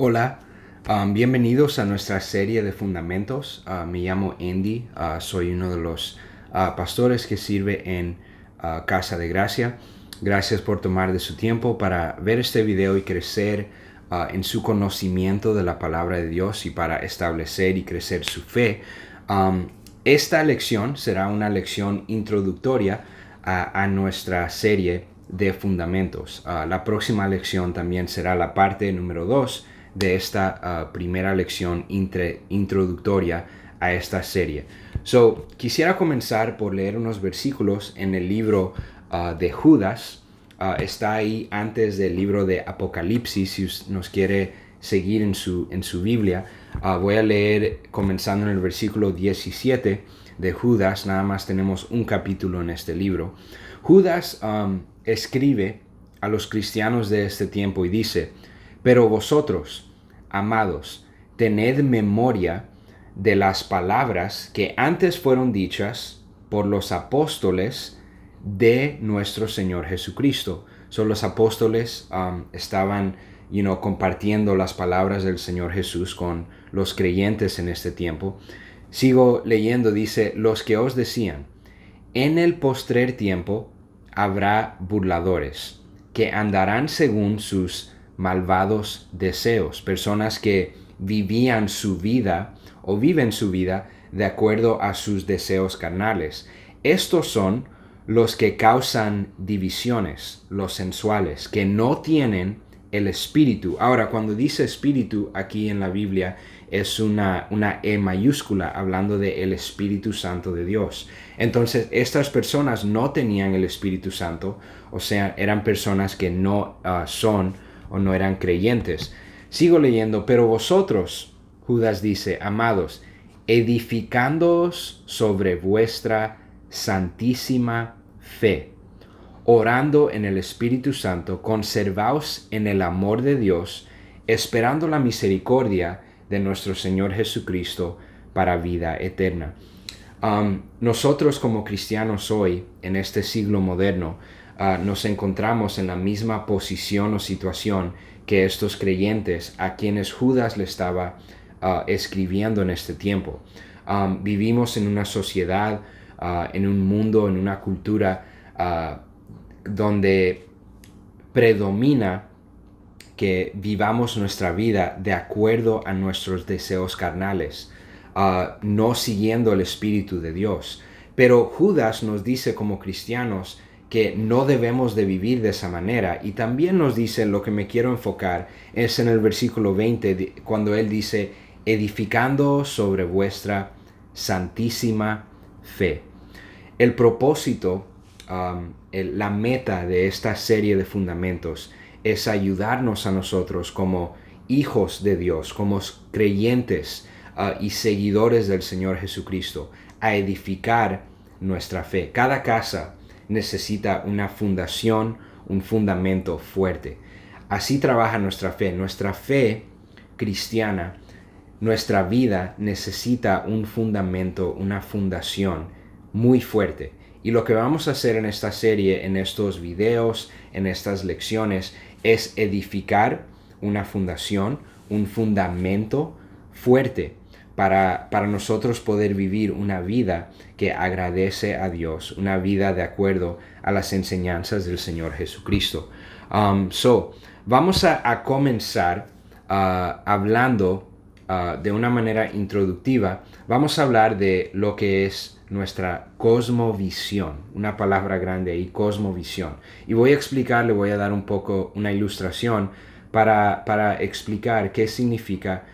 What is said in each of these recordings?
Hola, bienvenidos a nuestra serie de fundamentos. Me llamo Andy, soy uno de los pastores que sirve en Casa de Gracia. Gracias por tomar de su tiempo para ver este video y crecer en su conocimiento de la palabra de Dios y para establecer y crecer su fe. Esta lección será una lección introductoria a nuestra serie de fundamentos. La próxima lección también será la parte número 2 de esta primera lección introductoria a esta serie. Quisiera comenzar por leer unos versículos en el libro de Judas. Está ahí antes del libro de Apocalipsis, si nos quiere seguir en su Biblia. Voy a leer comenzando en el versículo 17 de Judas. Nada más tenemos un capítulo en este libro. Judas escribe a los cristianos de este tiempo y dice: pero vosotros, amados, tened memoria de las palabras que antes fueron dichas por los apóstoles de nuestro Señor Jesucristo. Los apóstoles estaban compartiendo las palabras del Señor Jesús con los creyentes en este tiempo. Sigo leyendo, dice: los que os decían, en el postrer tiempo habrá burladores, que andarán según sus malvados deseos, personas que vivían su vida o viven su vida de acuerdo a sus deseos carnales. Estos son los que causan divisiones, los sensuales, que no tienen el espíritu. Ahora, cuando dice espíritu aquí en la Biblia, es una E mayúscula, hablando del Espíritu Santo de Dios. Entonces, estas personas no tenían el Espíritu Santo, o sea, eran personas que no son o no eran creyentes. Sigo leyendo: pero vosotros, Judas dice, amados, edificándoos sobre vuestra santísima fe, orando en el Espíritu Santo, conservaos en el amor de Dios, esperando la misericordia de nuestro Señor Jesucristo para vida eterna. Nosotros como cristianos hoy, en este siglo moderno, nos encontramos en la misma posición o situación que estos creyentes a quienes Judas le estaba escribiendo en este tiempo. Vivimos en una sociedad, en un mundo, en una cultura donde predomina que vivamos nuestra vida de acuerdo a nuestros deseos carnales, no siguiendo el Espíritu de Dios. Pero Judas nos dice como cristianos que no debemos de vivir de esa manera, y también nos dice, lo que me quiero enfocar es en el versículo 20, cuando él dice: edificando sobre vuestra santísima fe. El propósito, la meta de esta serie de fundamentos es ayudarnos a nosotros como hijos de Dios, como creyentes y seguidores del Señor Jesucristo, a edificar nuestra fe. Cada casa necesita una fundación, un fundamento fuerte. Así trabaja nuestra fe. Nuestra fe cristiana, nuestra vida necesita un fundamento, una fundación muy fuerte. Y lo que vamos a hacer en esta serie, en estos videos, en estas lecciones, es edificar una fundación, un fundamento fuerte para nosotros poder vivir una vida que agradece a Dios, una vida de acuerdo a las enseñanzas del Señor Jesucristo. Vamos a comenzar hablando de una manera introductiva. Vamos a hablar de lo que es nuestra cosmovisión, una palabra grande ahí, cosmovisión. Y voy a explicar, le voy a dar un poco una ilustración para explicar qué significa,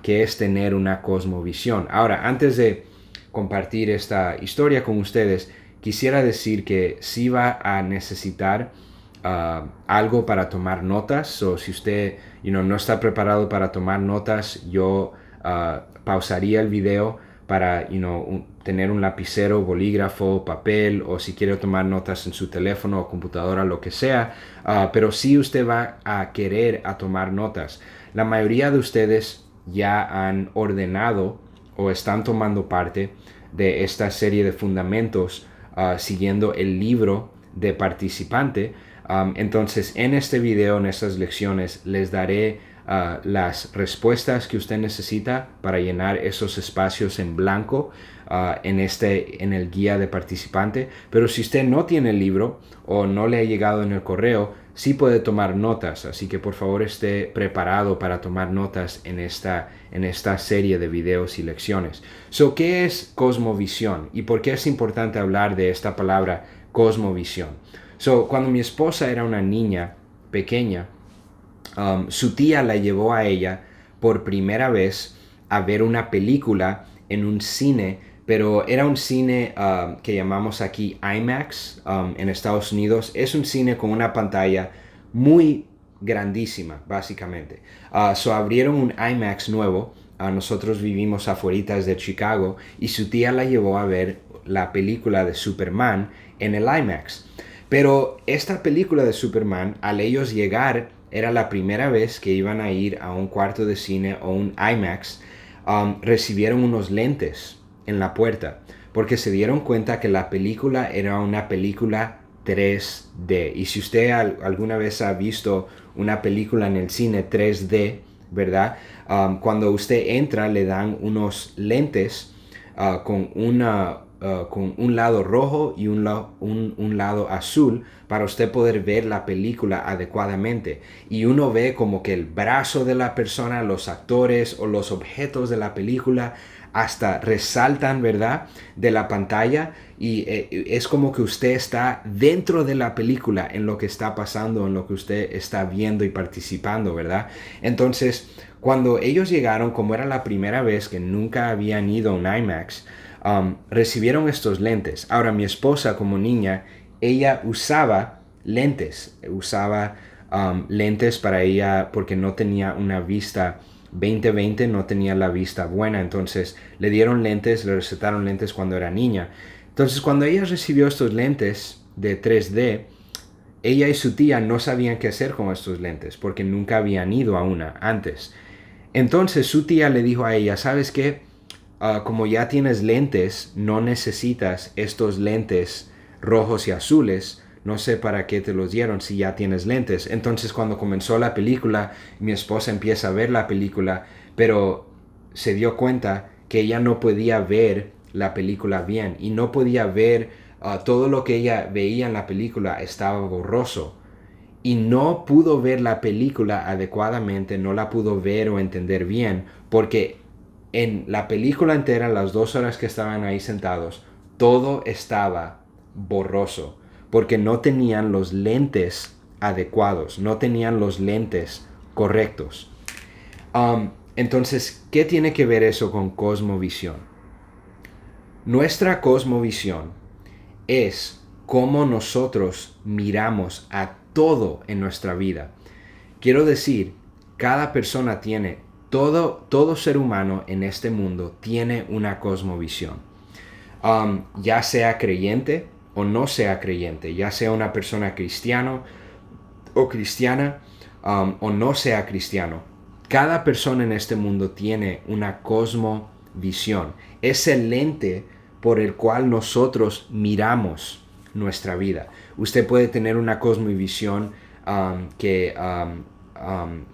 qué es tener una cosmovisión. Ahora, antes de compartir esta historia con ustedes, quisiera decir que sí va a necesitar algo para tomar notas, o si usted no está preparado para tomar notas, yo pausaría el video para tener un lapicero, bolígrafo, papel, o si quiere tomar notas en su teléfono o computadora, lo que sea, pero si usted va a querer tomar notas. La mayoría de ustedes ya han ordenado o están tomando parte de esta serie de fundamentos siguiendo el libro de participante, Entonces, en este video, en estas lecciones, les daré las respuestas que usted necesita para llenar esos espacios en blanco en el guía de participante. Pero si usted no tiene el libro o no le ha llegado en el correo, sí puede tomar notas. Así que por favor esté preparado para tomar notas en esta serie de videos y lecciones. ¿Qué es cosmovisión? ¿Y por qué es importante hablar de esta palabra cosmovisión? Cuando mi esposa era una niña pequeña, su tía la llevó a ella por primera vez a ver una película en un cine, pero era un cine que llamamos aquí IMAX en Estados Unidos. Es un cine con una pantalla muy grandísima, básicamente. Abrieron un IMAX nuevo. Nosotros vivimos afuera de Chicago y su tía la llevó a ver la película de Superman en el IMAX. Pero esta película de Superman, al ellos llegar, era la primera vez que iban a ir a un cuarto de cine o un IMAX, recibieron unos lentes en la puerta, porque se dieron cuenta que la película era una película 3D. Y si usted alguna vez ha visto una película en el cine 3D, ¿verdad? Cuando usted entra le dan unos lentes con un lado rojo y un lado azul para usted poder ver la película adecuadamente. Y uno ve como que el brazo de la persona, los actores o los objetos de la película hasta resaltan, ¿verdad?, de la pantalla, y es como que usted está dentro de la película en lo que está pasando, en lo que usted está viendo y participando, ¿verdad? Entonces, cuando ellos llegaron, como era la primera vez que nunca habían ido a un IMAX, recibieron estos lentes. Ahora, mi esposa como niña, ella usaba lentes, lentes para ella porque no tenía una vista 20/20, no tenía la vista buena. Entonces le dieron lentes, le recetaron lentes cuando era niña. Entonces cuando ella recibió estos lentes de 3D, ella y su tía no sabían qué hacer con estos lentes porque nunca habían ido a una antes. Entonces su tía le dijo a ella, ¿sabes qué? Como ya tienes lentes, no necesitas estos lentes rojos y azules. No sé para qué te los dieron si ya tienes lentes. Entonces cuando comenzó la película, mi esposa empieza a ver la película, pero se dio cuenta que ella no podía ver la película bien y no podía ver todo lo que ella veía en la película estaba borroso. Y no pudo ver la película adecuadamente, no la pudo ver o entender bien, porque en la película entera, las 2 horas que estaban ahí sentados, todo estaba borroso, porque no tenían los lentes adecuados, no tenían los lentes correctos. Entonces, ¿qué tiene que ver eso con cosmovisión? Nuestra cosmovisión es cómo nosotros miramos a todo en nuestra vida. Quiero decir, cada persona tiene, todo ser humano en este mundo tiene una cosmovisión. Ya sea creyente o no sea creyente, ya sea una persona cristiano o cristiana o no sea cristiano. Cada persona en este mundo tiene una cosmovisión. Es el lente por el cual nosotros miramos nuestra vida. Usted puede tener una cosmovisión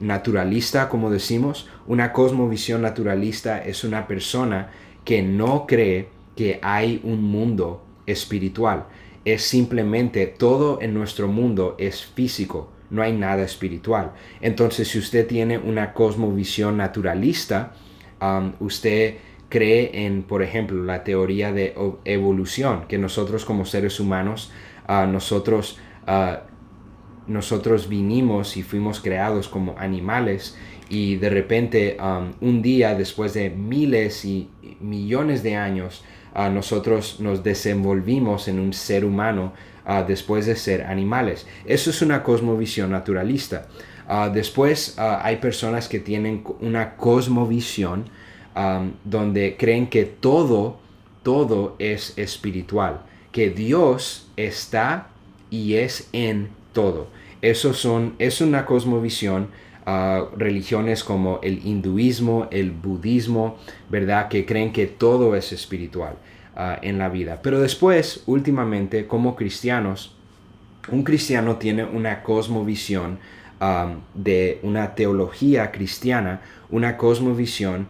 naturalista, como decimos. Una cosmovisión naturalista es una persona que no cree que hay un mundo espiritual. Es simplemente todo en nuestro mundo es físico, no hay nada espiritual. Entonces, si usted tiene una cosmovisión naturalista, usted cree en, por ejemplo, la teoría de evolución, que nosotros como seres humanos, nosotros vinimos y fuimos creados como animales, y de repente un día, después de miles y millones de años, nosotros nos desenvolvimos en un ser humano después de ser animales. Eso es una cosmovisión naturalista. Después hay personas que tienen una cosmovisión donde creen que todo es espiritual, que Dios está y es en todo. Es una cosmovisión. Religiones como el hinduismo, el budismo, ¿verdad?, que creen que todo es espiritual en la vida. Pero después, últimamente, como cristianos, Un cristiano tiene una cosmovisión de una teología cristiana, una cosmovisión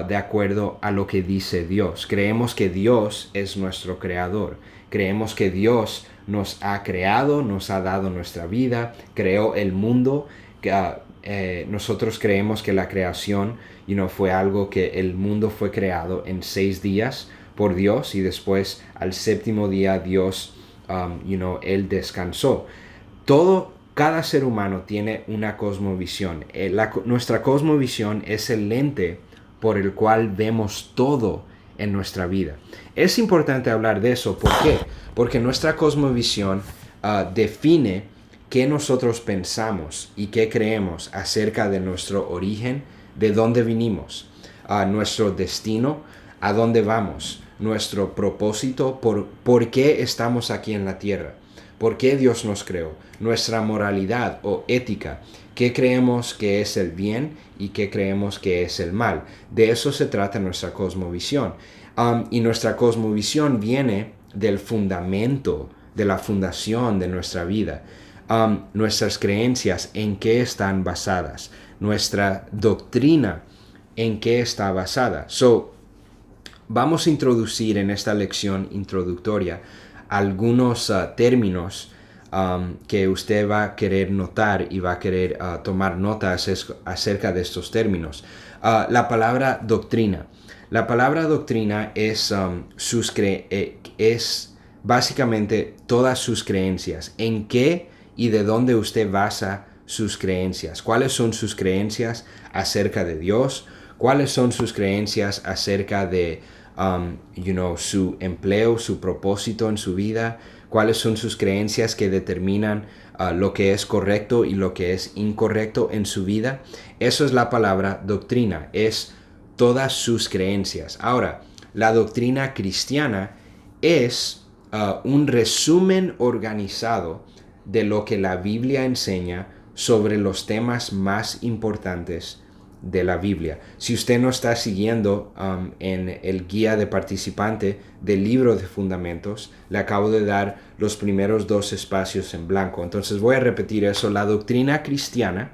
de acuerdo a lo que dice Dios. Creemos que Dios es nuestro creador. Creemos que Dios nos ha creado, nos ha dado nuestra vida, creó el mundo. Nosotros creemos que la creación fue algo que el mundo fue creado en 6 días por Dios y después al séptimo día Dios él descansó. Cada ser humano tiene una cosmovisión. Nuestra cosmovisión es el lente por el cual vemos todo en nuestra vida. Es importante hablar de eso. ¿Por qué? Porque nuestra cosmovisión define qué nosotros pensamos y qué creemos acerca de nuestro origen, de dónde vinimos, nuestro destino, a dónde vamos, nuestro propósito, por qué estamos aquí en la tierra, por qué Dios nos creó, nuestra moralidad o ética, qué creemos que es el bien y qué creemos que es el mal. De eso se trata nuestra cosmovisión. Y nuestra cosmovisión viene del fundamento, de la fundación de nuestra vida. Nuestras creencias, en qué están basadas, nuestra doctrina, en qué está basada. Vamos a introducir en esta lección introductoria algunos términos que usted va a querer notar y va a querer tomar notas acerca de estos términos. La palabra doctrina. La palabra doctrina es básicamente todas sus creencias. ¿En qué y de dónde usted basa sus creencias? ¿Cuáles son sus creencias acerca de Dios? ¿Cuáles son sus creencias acerca de su empleo, su propósito en su vida? ¿Cuáles son sus creencias que determinan lo que es correcto y lo que es incorrecto en su vida? Eso es la palabra doctrina, es todas sus creencias. Ahora, la doctrina cristiana es un resumen organizado de lo que la Biblia enseña sobre los temas más importantes de la Biblia. Si usted no está siguiendo en el guía de participante del libro de fundamentos, le acabo de dar los primeros 2 espacios en blanco. Entonces voy a repetir eso. La doctrina cristiana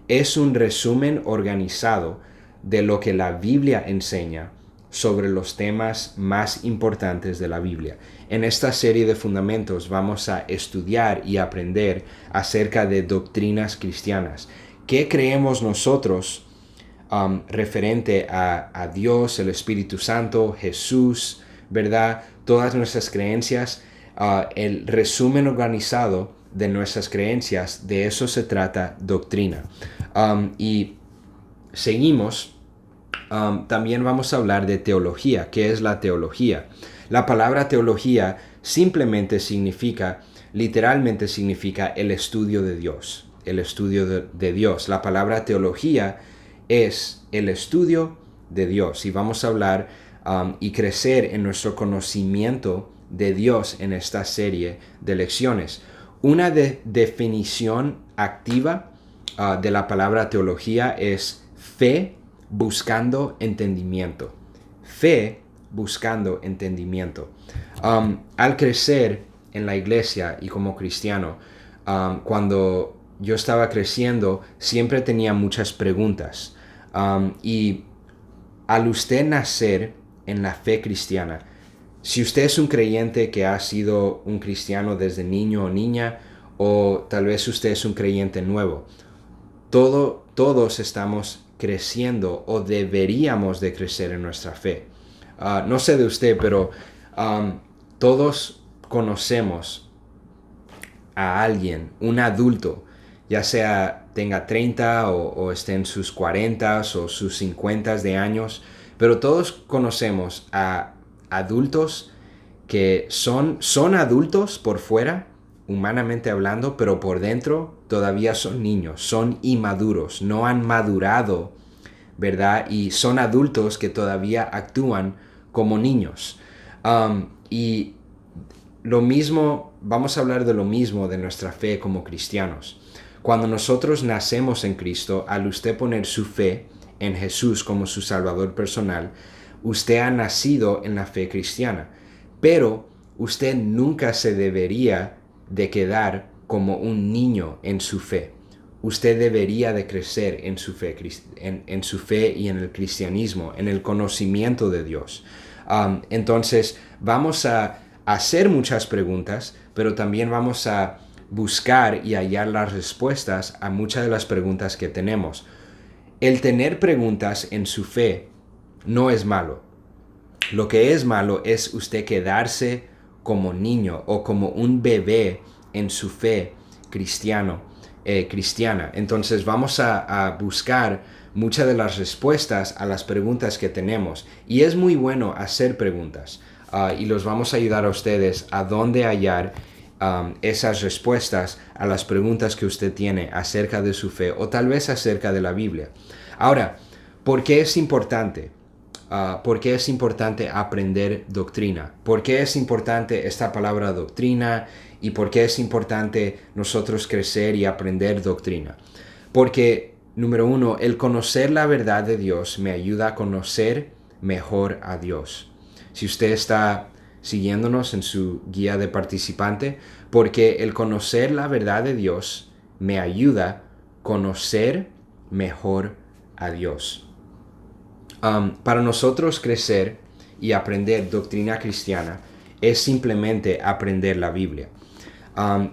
es un resumen organizado de lo que la Biblia enseña sobre los temas más importantes de la Biblia. En esta serie de fundamentos vamos a estudiar y aprender acerca de doctrinas cristianas. ¿Qué creemos nosotros referente a Dios, el Espíritu Santo, Jesús, ¿verdad? Todas nuestras creencias, el resumen organizado de nuestras creencias, de eso se trata doctrina. Y seguimos, también vamos a hablar de teología. ¿Qué es la teología? La palabra teología literalmente significa el estudio de Dios, el estudio de Dios. La palabra teología es el estudio de Dios y vamos a hablar y crecer en nuestro conocimiento de Dios en esta serie de lecciones. Una definición activa de la palabra teología es fe buscando entendimiento. Fe buscando entendimiento. Al crecer en la iglesia y como cristiano, cuando yo estaba creciendo, siempre tenía muchas preguntas. Y al usted nacer en la fe cristiana, si usted es un creyente que ha sido un cristiano desde niño o niña, o tal vez usted es un creyente nuevo, todos estamos creciendo o deberíamos de crecer en nuestra fe. No sé de usted, pero todos conocemos a alguien, un adulto, ya sea tenga 30 o esté en sus 40 o sus 50 de años, pero todos conocemos a adultos que son adultos por fuera, humanamente hablando, pero por dentro todavía son niños, son inmaduros, no han madurado, ¿verdad? Y son adultos que todavía actúan como niños. Y lo mismo, vamos a hablar de lo mismo de nuestra fe como cristianos. Cuando nosotros nacemos en Cristo, al usted poner su fe en Jesús como su Salvador personal, usted ha nacido en la fe cristiana. Pero usted nunca se debería de quedar como un niño en su fe. Usted debería de crecer en su fe, en su fe y en el cristianismo, en el conocimiento de Dios. Entonces, vamos a hacer muchas preguntas, pero también vamos a buscar y hallar las respuestas a muchas de las preguntas que tenemos. El tener preguntas en su fe no es malo. Lo que es malo es usted quedarse como niño o como un bebé en su fe cristiana. Entonces vamos a buscar muchas de las respuestas a las preguntas que tenemos. Y es muy bueno hacer preguntas. Y los vamos a ayudar a ustedes a dónde hallar esas respuestas a las preguntas que usted tiene acerca de su fe o tal vez acerca de la Biblia. Ahora, ¿por qué es importante? ¿Por qué es importante aprender doctrina? ¿Por qué es importante esta palabra doctrina? ¿Y por qué es importante nosotros crecer y aprender doctrina? Porque, número uno, el conocer la verdad de Dios me ayuda a conocer mejor a Dios. Si usted está siguiéndonos en su guía de participante, porque el conocer la verdad de Dios me ayuda a conocer mejor a Dios. Para nosotros crecer y aprender doctrina cristiana es simplemente aprender la Biblia.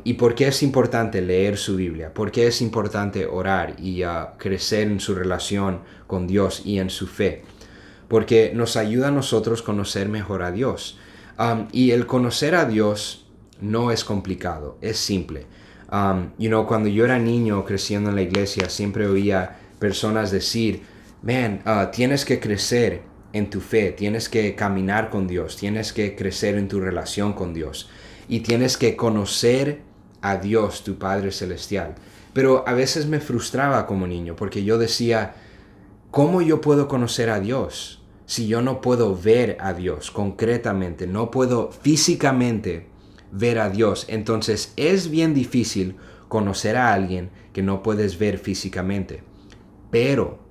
¿Y por qué es importante leer su Biblia? ¿Por qué es importante orar y crecer en su relación con Dios y en su fe? Porque nos ayuda a nosotros conocer mejor a Dios. Y el conocer a Dios no es complicado, es simple. Cuando yo era niño creciendo en la iglesia, siempre oía personas decir, tienes que crecer en tu fe, tienes que caminar con Dios, tienes que crecer en tu relación con Dios y tienes que conocer a Dios, tu Padre Celestial. Pero a veces me frustraba como niño porque yo decía, ¿cómo yo puedo conocer a Dios si yo no puedo ver a Dios concretamente? No puedo físicamente ver a Dios. Entonces es bien difícil conocer a alguien que no puedes ver físicamente. Pero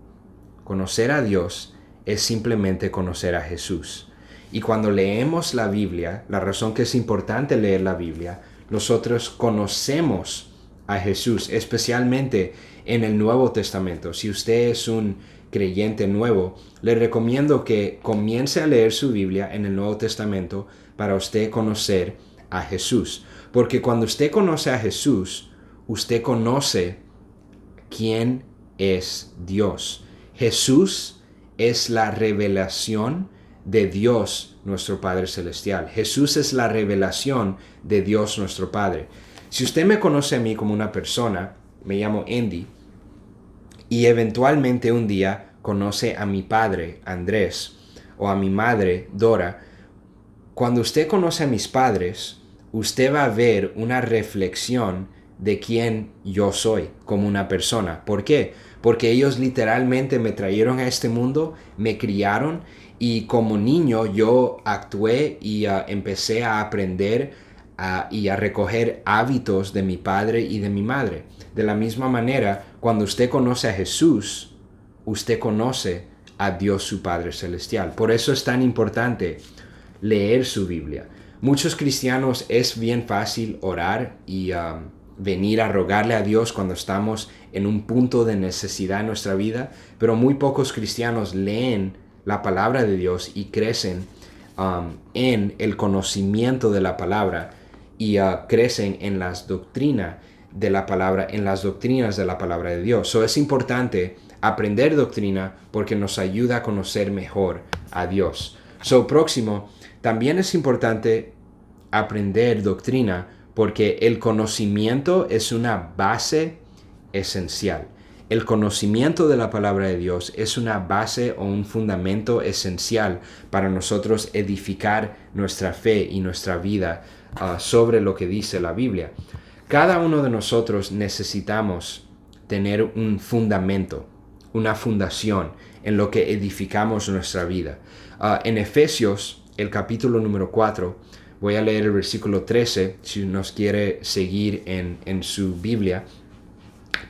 conocer a Dios es simplemente conocer a Jesús. Y cuando leemos la Biblia, la razón que es importante leer la Biblia, nosotros conocemos a Jesús, especialmente en el Nuevo Testamento. Si usted es un creyente nuevo, le recomiendo que comience a leer su Biblia en el Nuevo Testamento para usted conocer a Jesús. Porque cuando usted conoce a Jesús, usted conoce quién es Dios. Jesús es la revelación de Dios nuestro Padre Celestial. Jesús es la revelación de Dios nuestro Padre. Si usted me conoce a mí como una persona, me llamo Andy, y eventualmente un día conoce a mi padre, Andrés, o a mi madre, Dora, cuando usted conoce a mis padres, usted va a ver una reflexión de quién yo soy como una persona. ¿Por qué? Porque ellos literalmente me trajeron a este mundo, me criaron y como niño yo actué y empecé a aprender y a recoger hábitos de mi padre y de mi madre. De la misma manera, cuando usted conoce a Jesús, usted conoce a Dios su Padre Celestial. Por eso es tan importante leer su Biblia. Muchos cristianos es bien fácil orar y venir a rogarle a Dios cuando estamos en un punto de necesidad en nuestra vida, pero muy pocos cristianos leen la palabra de Dios y crecen en el conocimiento de la palabra y crecen en las doctrinas de la palabra, en las doctrinas de la palabra de Dios. So, es importante aprender doctrina porque nos ayuda a conocer mejor a Dios. Próximo, también es importante aprender doctrina porque el conocimiento es una base esencial. El conocimiento de la palabra de Dios es una base o un fundamento esencial para nosotros edificar nuestra fe y nuestra vida sobre lo que dice la Biblia. Cada uno de nosotros necesitamos tener un fundamento, una fundación en lo que edificamos nuestra vida. En Efesios, el capítulo número 4, voy a leer el versículo 13, si nos quiere seguir en su Biblia.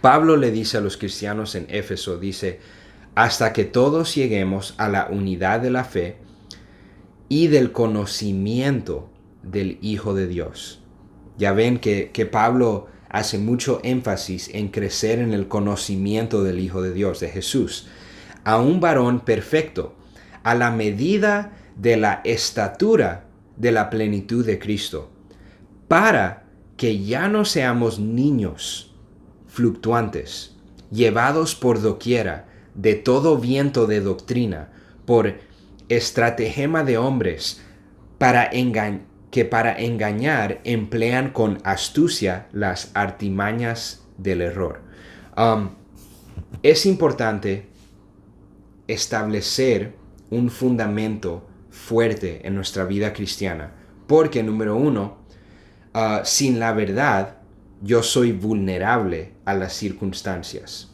Pablo le dice a los cristianos en Éfeso, dice, hasta que todos lleguemos a la unidad de la fe y del conocimiento del Hijo de Dios. Ya ven que Pablo hace mucho énfasis en crecer en el conocimiento del Hijo de Dios, de Jesús, a un varón perfecto, a la medida de la estatura de la plenitud de Cristo, para que ya no seamos niños fluctuantes, llevados por doquiera de todo viento de doctrina, por estratagema de hombres, que para engañar emplean con astucia las artimañas del error. Es importante establecer un fundamento fuerte en nuestra vida cristiana, porque número uno, sin la verdad, yo soy vulnerable a las circunstancias.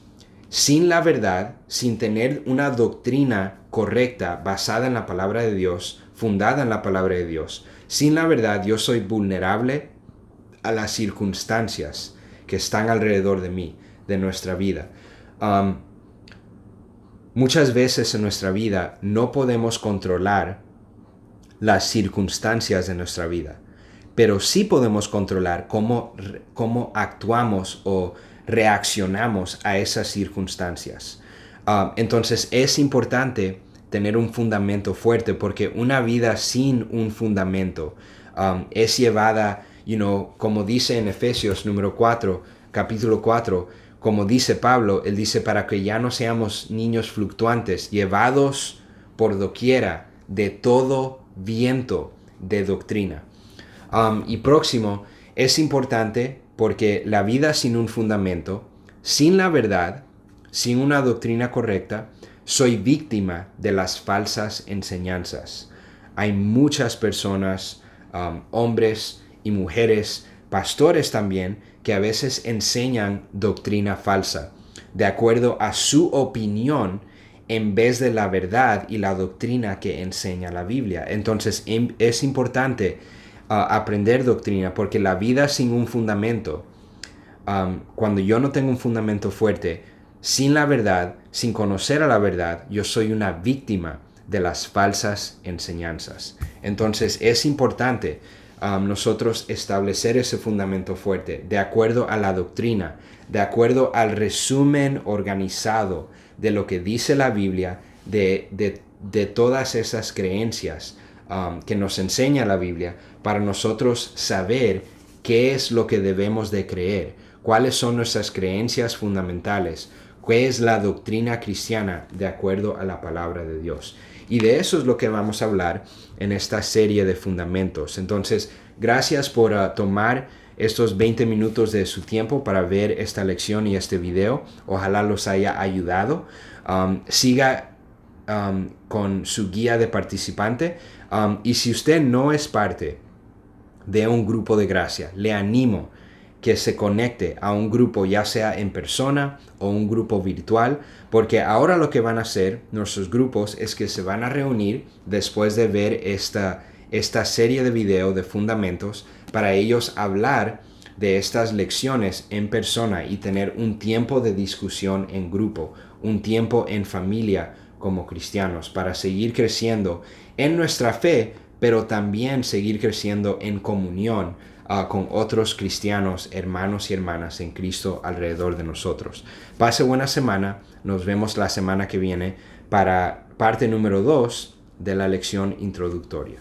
Sin la verdad, sin tener una doctrina correcta basada en la palabra de Dios, fundada en la palabra de Dios, sin la verdad yo soy vulnerable a las circunstancias que están alrededor de mí, de nuestra vida. Muchas veces en nuestra vida no podemos controlar las circunstancias de nuestra vida, pero sí podemos controlar cómo actuamos o reaccionamos a esas circunstancias. Entonces es importante tener un fundamento fuerte, porque una vida sin un fundamento es llevada, como dice en Efesios capítulo 4, como dice Pablo, él dice, para que ya no seamos niños fluctuantes, llevados por doquiera de todo viento de doctrina. Y próximo, es importante porque la vida sin un fundamento, sin la verdad, sin una doctrina correcta, soy víctima de las falsas enseñanzas. Hay muchas personas, hombres y mujeres, pastores también, que a veces enseñan doctrina falsa, de acuerdo a su opinión, en vez de la verdad y la doctrina que enseña la Biblia. Entonces es importante aprender doctrina, porque la vida sin un fundamento, cuando yo no tengo un fundamento fuerte, sin la verdad, sin conocer a la verdad, yo soy una víctima de las falsas enseñanzas. Entonces es importante nosotros establecer ese fundamento fuerte de acuerdo a la doctrina, de acuerdo al resumen organizado de lo que dice la Biblia, de todas esas creencias que nos enseña la Biblia, para nosotros saber qué es lo que debemos de creer, cuáles son nuestras creencias fundamentales, qué es la doctrina cristiana de acuerdo a la palabra de Dios. Y de eso es lo que vamos a hablar en esta serie de fundamentos. Entonces, gracias por tomar estos 20 minutos de su tiempo para ver esta lección y este video. Ojalá los haya ayudado. Siga con su guía de participante. Y si usted no es parte de un grupo de gracia, le animo que se conecte a un grupo, ya sea en persona o un grupo virtual, porque ahora lo que van a hacer nuestros grupos es que se van a reunir después de ver esta serie de video de fundamentos, para ellos hablar de estas lecciones en persona y tener un tiempo de discusión en grupo, un tiempo en familia como cristianos, para seguir creciendo en nuestra fe, pero también seguir creciendo en comunión con otros cristianos, hermanos y hermanas en Cristo alrededor de nosotros. Pase buena semana. Nos vemos la semana que viene para parte número 2 de la lección introductoria.